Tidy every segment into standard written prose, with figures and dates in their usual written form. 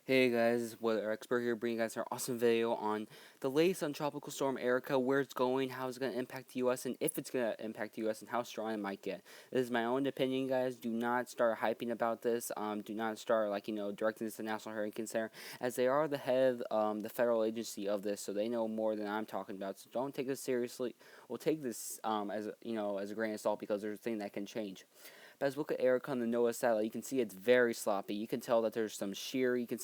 Hey guys, Weather Expert here, bringing you guys our awesome video on the latest on Tropical Storm Erika, where it's going, how it's going to impact the U.S., and if it's going to impact the U.S., and how strong it might get. This is my own opinion, guys. Do not start hyping about this. Do not start, directing this to the National Hurricane Center, as they are the head of the federal agency of this, so they know more than I'm talking about. So don't take this seriously. We'll take this as a grain of salt, because there's a thing that can change. But as we look at Erica on the NOAA satellite, you can see it's very sloppy. You can tell that there's some shear. You can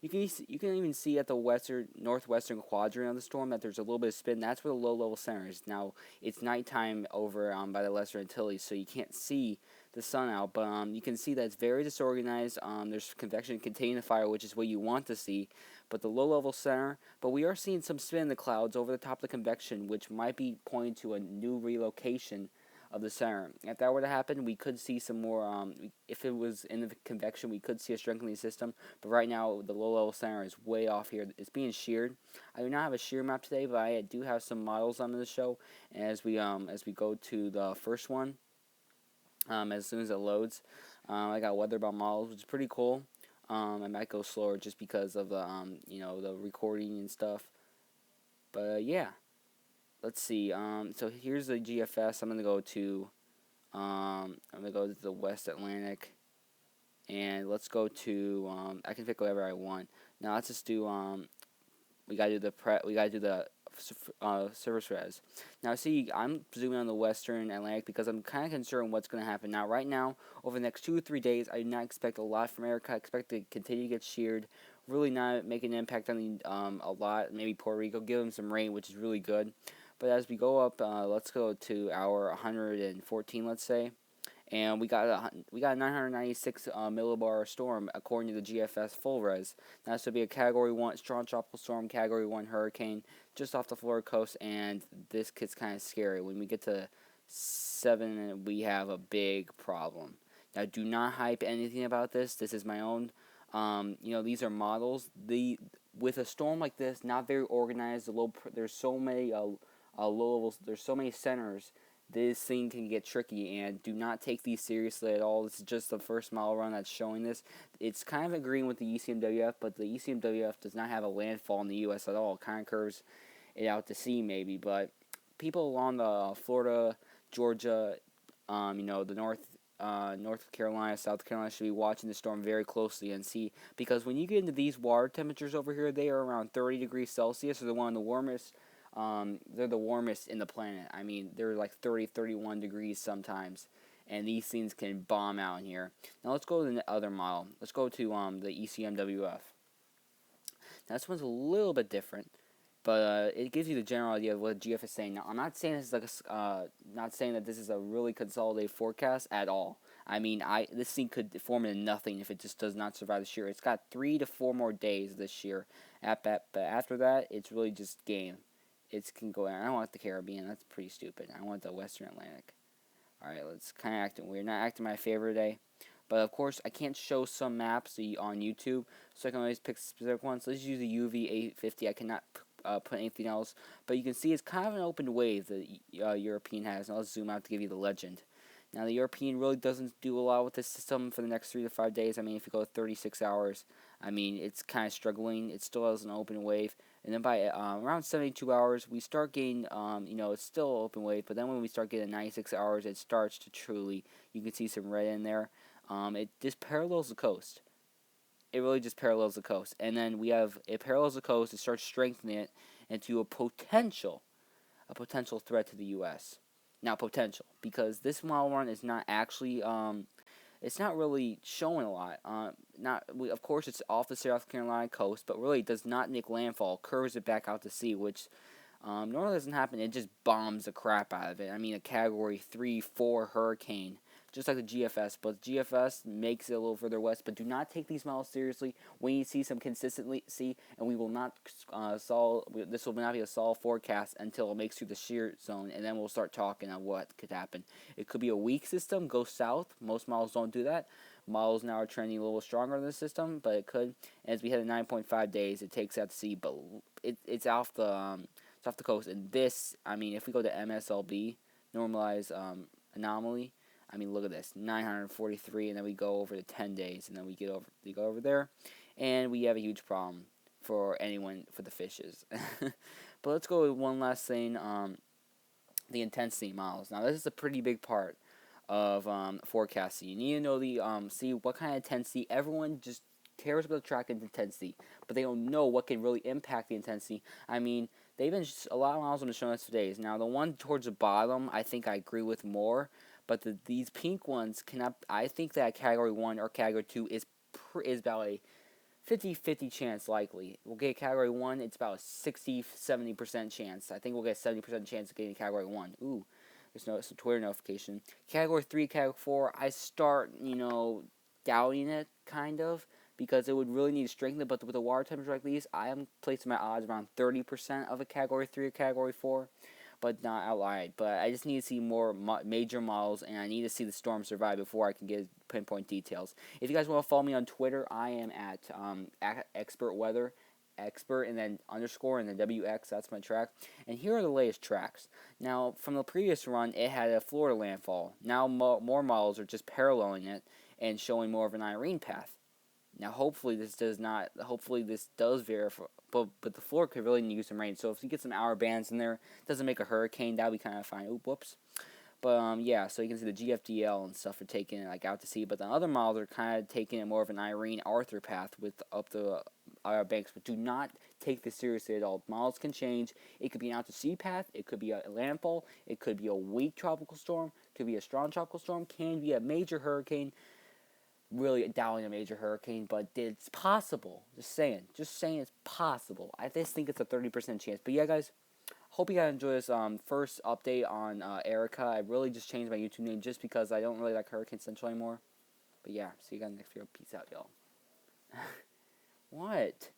even see at the northwestern quadrant of the storm that there's a little bit of spin. That's where the low level center is. Now it's nighttime over by the Lesser Antilles, so you can't see the sun out. But you can see that it's very disorganized. There's convection containing the fire, which is what you want to see. But the low level center. But we are seeing some spin in the clouds over the top of the convection, which might be pointing to a new relocation of the center. If that were to happen, we could see some more. If it was in the convection, we could see a strengthening system. But right now, the low level center is way off here. It's being sheared. I do not have a shear map today, but I do have some models on the show. And as we go to the first one, as soon as it loads, I got weatherbound models, which is pretty cool. I might go slower just because of the the recording and stuff. But yeah. Let's see. So here's the GFS. I'm gonna go to the West Atlantic, and let's go to. I can pick whatever I want. Now let's just do. We gotta do the surface res. Now see, I'm zooming on the Western Atlantic because I'm kind of concerned what's gonna happen. Now right now, over the next 2 or 3 days, I do not expect a lot from America. I expect to continue to get sheared. Really not making an impact on the a lot. Maybe Puerto Rico, give them some rain, which is really good. But as we go up, let's go to our 114, let's say, and we got a 996 millibar storm according to the GFS full res. Now this would be a Category 1 strong tropical storm, Category 1 hurricane, just off the Florida coast, and this gets kind of scary. When we get to 7, we have a big problem. Now do not hype anything about this. This is my own. These are models. With a storm like this, not very organized. There's so many. Low levels. There's so many centers. This thing can get tricky, and do not take these seriously at all. This is just the first model run that's showing this. It's kind of agreeing with the ECMWF, but the ECMWF does not have a landfall in the U.S. at all. It kind of curves it out to sea, maybe. But people along the Florida, Georgia, the North Carolina, South Carolina should be watching the storm very closely and see, because when you get into these water temperatures over here, they are around 30 degrees Celsius. They're one of the warmest. They're the warmest in the planet. I mean, they're like 30, 31 degrees sometimes, and these things can bomb out in here. Now let's go to the other model. Let's go to the ECMWF. Now this one's a little bit different, but it gives you the general idea of what GF is saying. Now I'm not saying this is not saying that this is a really consolidated forecast at all. I mean, this thing could form into nothing if it just does not survive this year. It's got 3 to 4 more days this year. But after that, it's really just game. It can go. I don't want the Caribbean. That's pretty stupid. I want the Western Atlantic. All right, let's kind of act. We're not acting my favor today, but of course I can't show some maps on YouTube, so I can always pick specific ones. So let's use the UV 850. I cannot put anything else, but you can see it's kind of an open wave that European has. Now let's zoom out to give you the legend. Now the European really doesn't do a lot with this system for the next 3 to 5 days. I mean, if you go 36 hours, I mean it's kind of struggling. It still has an open wave. And then by around 72 hours, we start getting, it's still open wave, but then when we start getting 96 hours, it starts to truly, you can see some red in there. It just parallels the coast. It really just parallels the coast. And then it parallels the coast, it starts strengthening it into a potential threat to the U.S. Now, potential, because this model run is not actually, it's not really showing a lot. Of course, it's off the South Carolina coast, but really it does not make landfall. Curves it back out to sea, which normally doesn't happen. It just bombs the crap out of it. I mean, a Category 3, 4 hurricane, just like the GFS. But GFS makes it a little further west. But do not take these models seriously. We need to see some consistency, and we will not this will not be a solid forecast until it makes through the shear zone, and then we'll start talking on what could happen. It could be a weak system, go south. Most models don't do that. Models now are trending a little stronger in the system, but it could. As we head to 9.5 days, it takes out to sea, but it's off the coast. And this, I mean, if we go to MSLB, normalized anomaly, I mean, look at this, 943, and then we go over to 10 days, and then we go over there, and we have a huge problem for the fishes. But let's go with one last thing. The intensity models. Now this is a pretty big part of forecasting. You need to know see what kind of intensity. Everyone just cares about the track intensity, but they don't know what can really impact the intensity. I mean, a lot of models have been showing us for days. Now the one towards the bottom, I think I agree with more, but these pink ones cannot. I think that category 1 or category 2 is about a 50-50 chance likely. We'll get category 1, it's about a 60-70% chance. I think we'll get a 70% chance of getting category 1. Ooh, there's some Twitter notification. Category 3, category 4, I start, doubting it, kind of, because it would really need to strengthen it, but with the water temperature like these, I am placing my odds around 30% of a category 3 or category 4. But not outright. But I just need to see more major models, and I need to see the storm survive before I can get pinpoint details. If you guys want to follow me on Twitter, I am at expert weather, expert, and then underscore, and then WX. That's my track. And here are the latest tracks. Now, from the previous run, it had a Florida landfall. Now, more models are just paralleling it and showing more of an Irene path. Now, hopefully this does verify, but the floor could really use some rain. So if you get some hour bands in there, doesn't make a hurricane, that would be kind of fine. Oop, whoops. But yeah, so you can see the GFDL and stuff are taking it out to sea. But the other models are kind of taking it more of an Irene Arthur path with up the Outer Banks. But do not take this seriously at all. Models can change. It could be an out to sea path. It could be a landfall. It could be a weak tropical storm. It could be a strong tropical storm. Can be a major hurricane. Really doubting a major hurricane, but it's possible. Just saying it's possible. I just think it's a 30% chance. But yeah, guys, hope you guys enjoy this first update on Erika. I really just changed my YouTube name just because I don't really like Hurricane Central anymore. But yeah, see you guys next video. Peace out, y'all. What?